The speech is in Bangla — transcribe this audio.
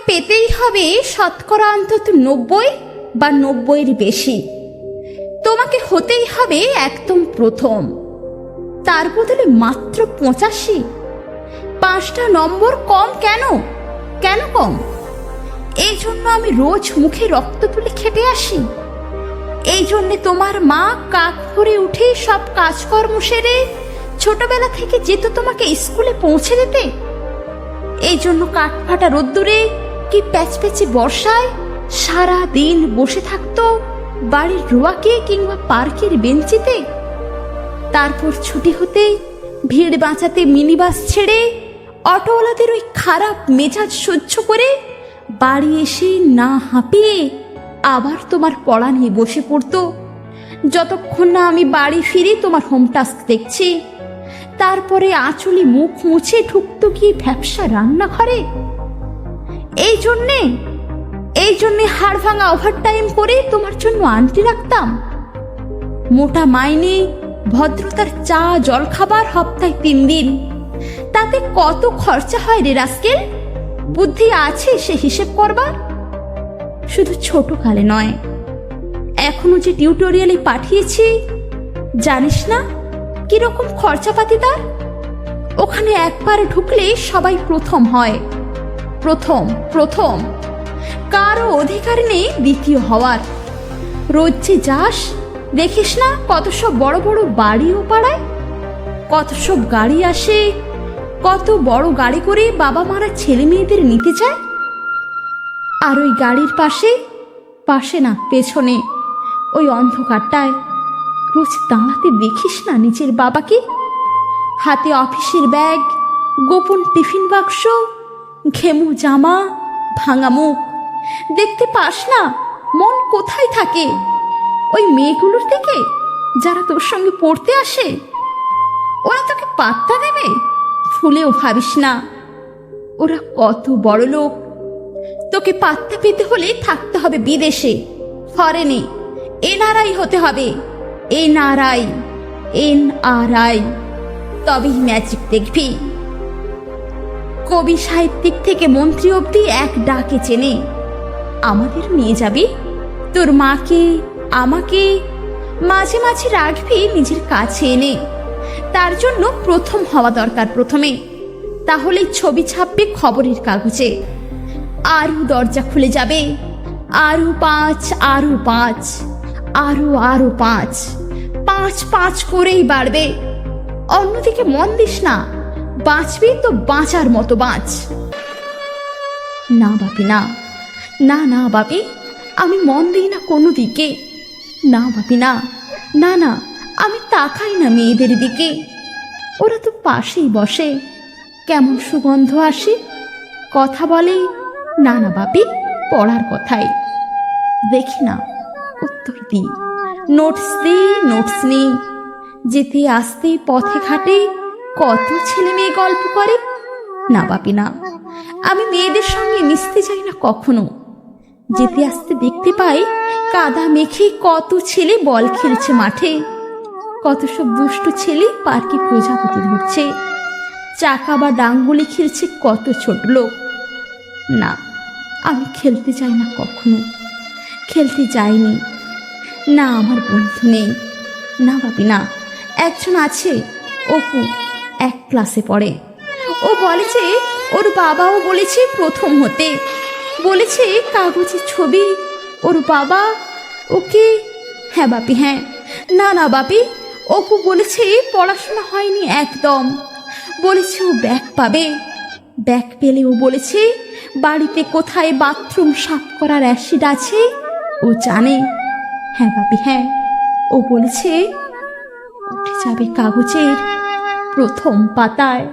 পেতেই হবে শতকরা অন্তত 90 বা 90-এর বেশি। তোমাকে হতেই হবে একদম প্রথম। তার বদলে মাত্র 85? 5টা নম্বর কম কেন? কেন কম? এই জন্য আমি রোজ মুখে রক্ত তুলে খেটে আসি? এই জন্যে তোমার মা কাক ভরে উঠে সব কাজকর্ম সেরে ছোটবেলা থেকে যেত তোমাকে স্কুলে পৌঁছে দিতে? এই জন্য কাঠফাটা রোদ্দুরে কি প্যাচপ্যাচে বর্ষায় সারা দিন বসে থাকতো বাড়ির রোয়াকে কিংবা পার্কের বেঞ্চিতে? তারপর ছুটি হতে ভিড় বাঁচাতে মিনিবাস ছেড়ে অটোওয়ালাদের ওই খারাপ মেজাজ সহ্য করে বাড়ি এসে না হাঁপিয়ে আবার তোমার পড়া নিয়ে বসে পড়তো, যতক্ষণ না আমি বাড়ি ফিরে তোমার হোম টাস্ক দেখছি। তারপরে আঁচলে মুখ মুছে ঢুকতো গিয়ে ভ্যাপসা রান্নাঘরে। এই জন্যে হাড় ভাঙা ওভারটাইম করে তোমার জন্য আনতে রাখতাম। মোটা মাইনে, ভদ্রতার চা জল খাবার সপ্তাহে 3 দিন। তাতে কত খরচা হয় রে রাস্কেল? বুদ্ধি আছে সে হিসেব করবার? শুধু ছোটকালে নয়, এখনো যে টিউটোরিয়ালে পাঠিয়েছি, জানিস না কিরকম খরচাপাতি তার? ওখানে একবার ঢুকলে সবাই প্রথম হয়। প্রথম প্রথম, কারো অধিকার নেই দ্বিতীয় হওয়ার। রোজ যে যাস, দেখিস না কত সব বড় বড় বাড়ি ও পাড়ায়, কত সব গাড়ি আসে, কত বড় গাড়ি করে বাবা মারা ছেলে মেয়েদের নিতে চায়। আর ওই গাড়ির পাশে না পেছনে ওই অন্ধকারটায় রোজ দাঁড়াতে দেখিস না নিজের বাবাকে? হাতে অফিসের ব্যাগ, গোপন টিফিন বাক্স, ঘেমু জামা, ভাঙা মুখ। দেখতে পাস না মন কোথায় থাকে? ওই মেয়েগুলোর দিকে যারা তোর সঙ্গে পড়তে আসে। ওরা তোকে পাত্তা দেবে? ভুলেও ভাবিস না। ওরা কত বড় লোক। তোকে পাত্তা পেতে হলে থাকতে হবে বিদেশে, ফরেনে। এনআরআই হতে হবে। এনআরআই। তবেই ম্যাজিক দেখবি। কবি সাহিত্যিক থেকে মন্ত্রী অবধি এক ডাকে চেনে। আমাদের নিয়ে যাবি, তোর মাকে আমাকে মাঝে মাঝে রাখবি নিজের কাছে এনে। তার জন্য প্রথম হওয়া দরকার প্রথমে, তাহলেই ছবি ছাপবে খবরের কাগজে। আরও দরজা খুলে যাবে, আরও 5, আরও 5, আরও 5, 5 করেই বাড়বে। অন্যদিকে মন দিস না, বাঁচবি তো বাঁচার মতো বাঁচ। না বাপি, না না না বাপি, আমি মন দিই না কোনো দিকে। না বাপি, না না না, আমি তাকাই না মেয়েদের দিকে। ওরা তো পাশেই বসে, কেমন সুগন্ধ আসে, কথা বলে। না না বাপি, পড়ার কথাই দেখি না, উত্তর দিই, নোটস নেই। যেতে আসতে পথে ঘাটে কত ছেলে মেয়ে গল্প করে। না বাপি, না, আমি মেয়েদের সঙ্গে মিশতে চাই না কখনো। যেতে আসতে দেখতে পাই কাদা মেখে কত ছেলে বল খেলছে মাঠে, কত সব দুষ্টু ছেলে পার্কে প্রজাপতি ধরছে, চাকা বা ডাঙ্গুলি খেলছে কত ছোট লোক। না, আমি খেলতে চাই না কখনো, খেলতে যাইনি। না, আমার বন্ধু নেই। না বাপি, না, একজন আছে, অপু, 1 ক্লাসে পড়ে। ও বলেছে ওর বাবাও বলেছে প্রথম হতে, বলেছে কাগজের ছবি ওর বাবা ওকে। হ্যাঁ বাপি, হ্যাঁ। না না বাপি, অপু বলেছে পড়াশোনা হয়নি একদম, বলেছে ও ব্যাগ পাবে। ব্যাগ পেলে ও বলেছে বাড়িতে কোথায় বাথরুম সাফ করার অ্যাসিড আছে ও জানে। হ্যাঁ বাপি, হ্যাঁ। ও বলেছে উঠে যাবে কাগজের প্রথম পাতায়।